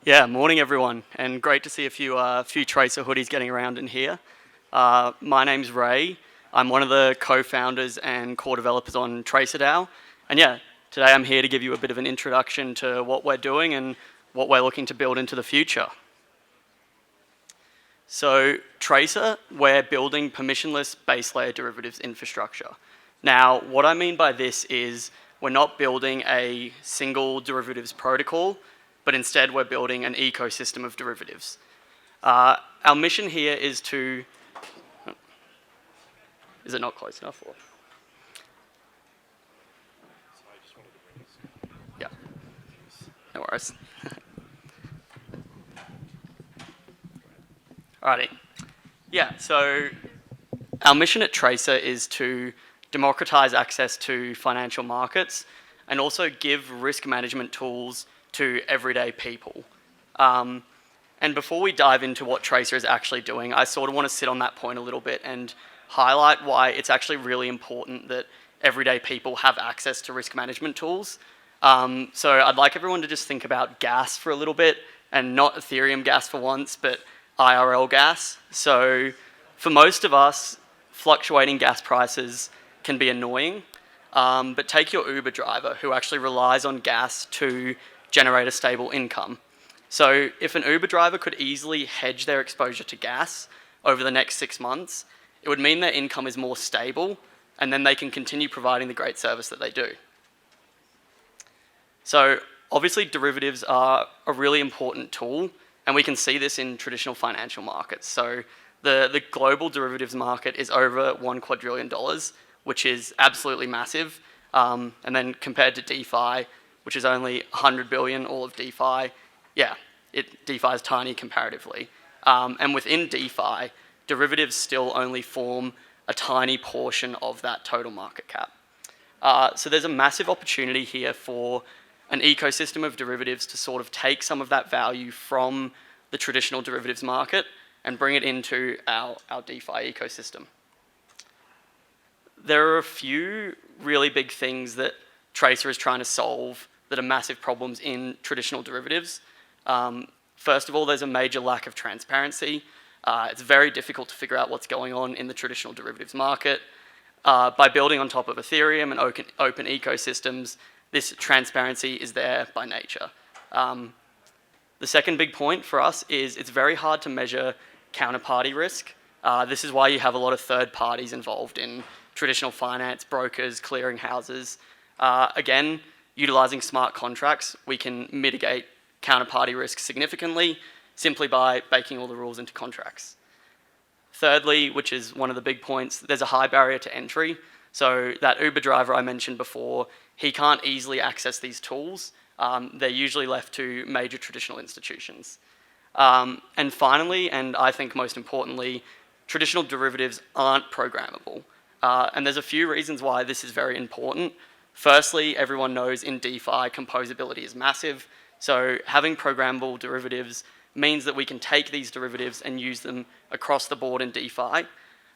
Yeah, morning everyone, and great to see a few Tracer hoodies getting around in here. My name's Ray. I'm one of the co-founders and core developers on Tracer DAO, and yeah, today I'm here to give you a bit of an introduction to what we're doing and what we're looking to build into the future. So Tracer, we're building permissionless base layer derivatives infrastructure. Now, what I mean by this is we're not building a single derivatives protocol, but instead we're building an ecosystem of derivatives. Our mission here is to... Is it not close enough? Or? Yeah, no worries. Alrighty. Yeah, so our mission at Tracer is to democratize access to financial markets and also give risk management tools to everyday people. And before we dive into what Tracer is actually doing, I sort of want to sit on that point a little bit and highlight why it's actually really important that everyday people have access to risk management tools. So I'd like everyone to just think about gas for a little bit, and not Ethereum gas for once, but IRL gas. So for most of us, fluctuating gas prices can be annoying, but take your Uber driver who actually relies on gas to generate a stable income. So if an Uber driver could easily hedge their exposure to gas over the next 6 months, it would mean their income is more stable, and then they can continue providing the great service that they do. So obviously derivatives are a really important tool, and we can see this in traditional financial markets. So the global derivatives market is over $1 quadrillion, which is absolutely massive. And then compared to DeFi, which is only 100 billion, all of DeFi, yeah, DeFi is tiny comparatively. And within DeFi, derivatives still only form a tiny portion of that total market cap. So there's a massive opportunity here for an ecosystem of derivatives to sort of take some of that value from the traditional derivatives market and bring it into our DeFi ecosystem. There are a few really big things that Tracer is trying to solve that are massive problems in traditional derivatives. First of all, there's a major lack of transparency. It's very difficult to figure out what's going on in the traditional derivatives market. By building on top of Ethereum and open ecosystems, this transparency is there by nature. The second big point for us is it's very hard to measure counterparty risk. This is why you have a lot of third parties involved in traditional finance, brokers, clearing houses. Again, utilizing smart contracts, we can mitigate counterparty risk significantly simply by baking all the rules into contracts. Thirdly, which is one of the big points, there's a high barrier to entry. So that Uber driver I mentioned before, he can't easily access these tools. They're usually left to major traditional institutions. And finally, and I think most importantly, traditional derivatives aren't programmable. And there's a few reasons why this is very important. Firstly, everyone knows in DeFi, composability is massive. So having programmable derivatives means that we can take these derivatives and use them across the board in DeFi.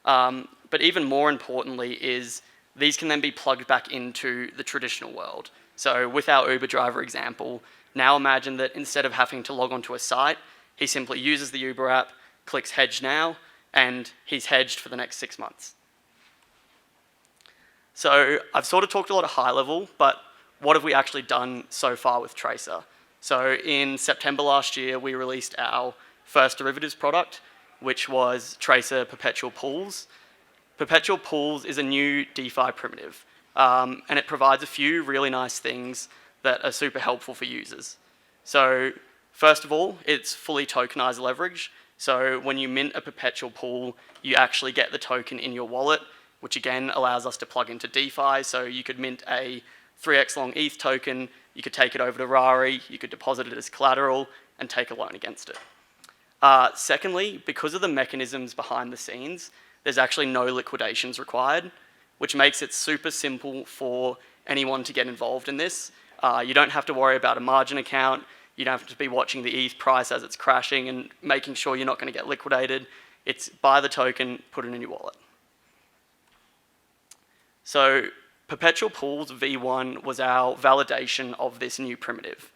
But even more importantly is these can then be plugged back into the traditional world. So with our Uber driver example, now imagine that instead of having to log onto a site, he simply uses the Uber app, clicks hedge now, and he's hedged for the next 6 months. So I've sort of talked a lot of high level, but what have we actually done so far with Tracer? So in September last year, we released our first derivatives product, which was Tracer Perpetual Pools. Perpetual Pools is a new DeFi primitive, and it provides a few really nice things that are super helpful for users. So first of all, it's fully tokenized leverage. So when you mint a Perpetual Pool, you actually get the token in your wallet, which again allows us to plug into DeFi. So you could mint a 3x long ETH token, you could take it over to Rari, you could deposit it as collateral and take a loan against it. Secondly, because of the mechanisms behind the scenes, there's actually no liquidations required, which makes it super simple for anyone to get involved in this. You don't have to worry about a margin account. You don't have to be watching the ETH price as it's crashing and making sure you're not going to get liquidated. It's buy the token, put it in your wallet. So Perpetual Pools V1 was our validation of this new primitive.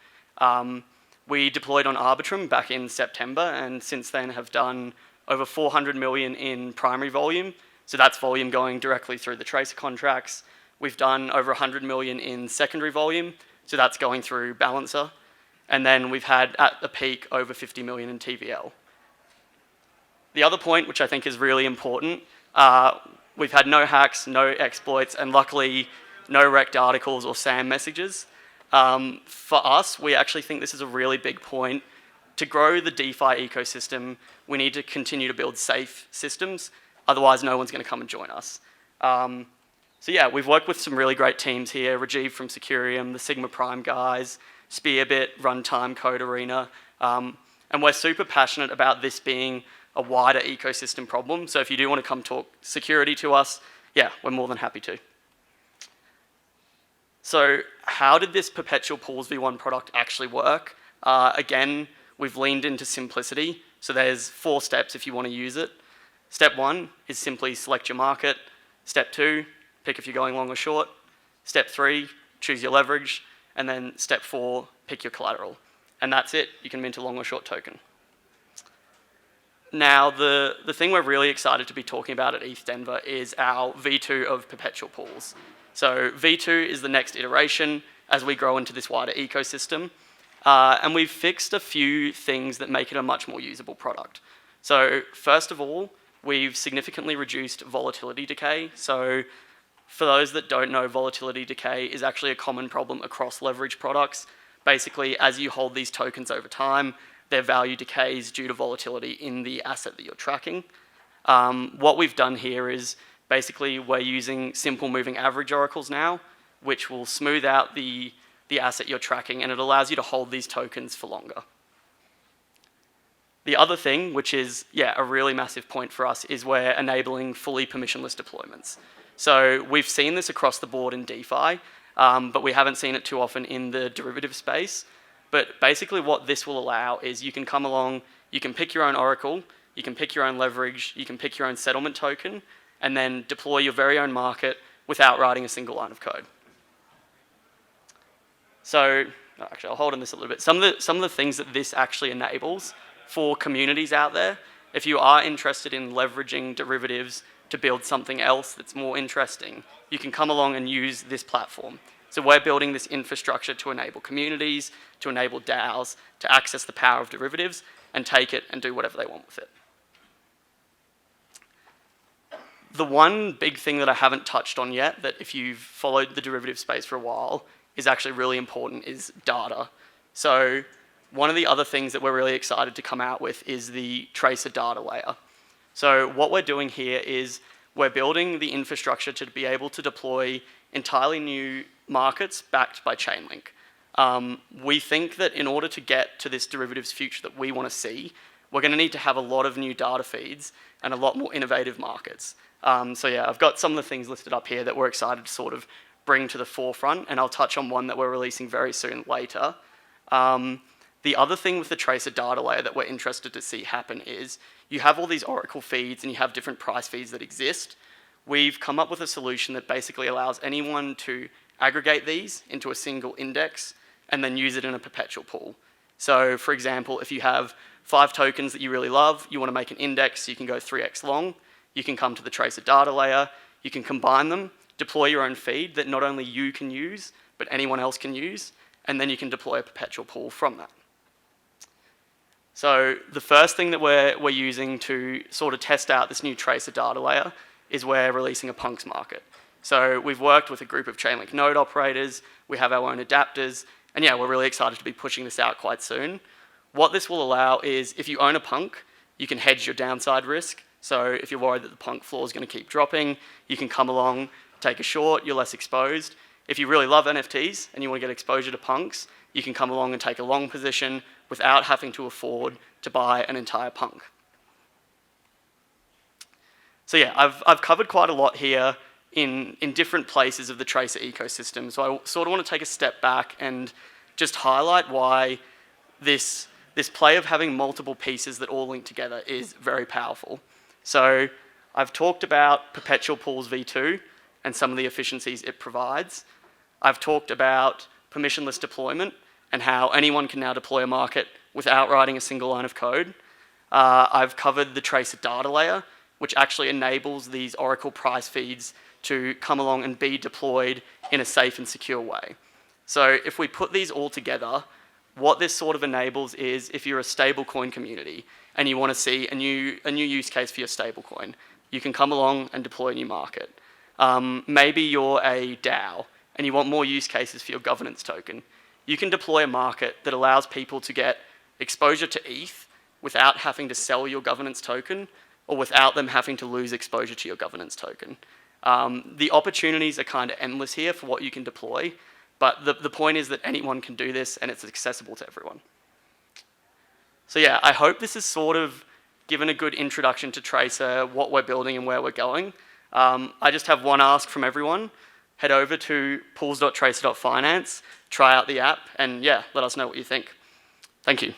We deployed on Arbitrum back in September, and since then have done over 400 million in primary volume. So that's volume going directly through the tracer contracts. We've done over 100 million in secondary volume, so that's going through Balancer. And then we've had, at the peak, over 50 million in TVL. The other point, which I think is really important, we've had no hacks, no exploits, and luckily no wrecked articles or SAM messages. For us, we actually think this is a really big point. To grow the DeFi ecosystem, we need to continue to build safe systems, otherwise no one's going to come and join us. So yeah, we've worked with some really great teams here, Rajiv from Securium, the Sigma Prime guys, Spearbit, Runtime, Code Arena, and we're super passionate about this being a wider ecosystem problem. So if you do want to come talk security to us, yeah, we're more than happy to. So how did this Perpetual Pools V1 product actually work? Again, we've leaned into simplicity. So there's 4 steps if you want to use it. Step 1 is simply select your market. Step 2, pick if you're going long or short. Step 3, choose your leverage. And then step 4, pick your collateral. And that's it. You can mint a long or short token. Now, the thing we're really excited to be talking about at ETH Denver is our V2 of Perpetual Pools. So V2 is the next iteration as we grow into this wider ecosystem. And we've fixed a few things that make it a much more usable product. So first of all, we've significantly reduced volatility decay. So for those that don't know, volatility decay is actually a common problem across leverage products. Basically, as you hold these tokens over time, their value decays due to volatility in the asset that you're tracking. What we've done here is basically we're using simple moving average oracles now, which will smooth out the asset you're tracking, and it allows you to hold these tokens for longer. The other thing, which is a really massive point for us, is we're enabling fully permissionless deployments. So we've seen this across the board in DeFi, but we haven't seen it too often in the derivative space. But basically what this will allow is you can come along, you can pick your own oracle, you can pick your own leverage, you can pick your own settlement token, and then deploy your very own market without writing a single line of code. So, actually I'll hold on this a little bit. Some of the things that this actually enables for communities out there, if you are interested in leveraging derivatives to build something else that's more interesting, you can come along and use this platform. So we're building this infrastructure to enable communities, to enable DAOs, to access the power of derivatives and take it and do whatever they want with it. The one big thing that I haven't touched on yet, that if you've followed the derivative space for a while, is actually really important, is data. So one of the other things that we're really excited to come out with is the tracer data layer. So what we're doing here is we're building the infrastructure to be able to deploy entirely new markets backed by Chainlink. We think that in order to get to this derivatives future that we want to see, we're going to need to have a lot of new data feeds and a lot more innovative markets. So yeah, I've got some of the things listed up here that we're excited to sort of bring to the forefront, and I'll touch on one that we're releasing very soon later. The other thing with the tracer data layer that we're interested to see happen is you have all these Oracle feeds and you have different price feeds that exist. We've come up with a solution that basically allows anyone to aggregate these into a single index and then use it in a perpetual pool. So for example, if you have 5 tokens that you really love, you want to make an index, you can go 3x long, you can come to the tracer data layer, you can combine them, deploy your own feed that not only you can use, but anyone else can use, and then you can deploy a perpetual pool from that. So the first thing that we're using to sort of test out this new tracer data layer is we're releasing a punks market. So we've worked with a group of Chainlink node operators, we have our own adapters, and yeah, we're really excited to be pushing this out quite soon. What this will allow is if you own a punk, you can hedge your downside risk. So if you're worried that the punk floor is going to keep dropping, you can come along, take a short, you're less exposed. If you really love NFTs and you want to get exposure to punks, you can come along and take a long position without having to afford to buy an entire punk. So yeah, I've covered quite a lot here in different places of the tracer ecosystem. So I sort of want to take a step back and just highlight why this play of having multiple pieces that all link together is very powerful. So I've talked about Perpetual Pools V2 and some of the efficiencies it provides. I've talked about permissionless deployment and how anyone can now deploy a market without writing a single line of code. I've covered the Tracer data layer, which actually enables these Oracle price feeds to come along and be deployed in a safe and secure way. So if we put these all together, what this sort of enables is if you're a stablecoin community and you want to see a new use case for your stablecoin, you can come along and deploy a new market. Maybe you're a DAO and you want more use cases for your governance token. You can deploy a market that allows people to get exposure to ETH without having to sell your governance token or without them having to lose exposure to your governance token. The opportunities are kind of endless here for what you can deploy, but the point is that anyone can do this and it's accessible to everyone. So yeah, I hope this has sort of given a good introduction to Tracer, what we're building and where we're going. I just have one ask from everyone. Head over to pools.tracer.finance, try out the app, and yeah, let us know what you think. Thank you.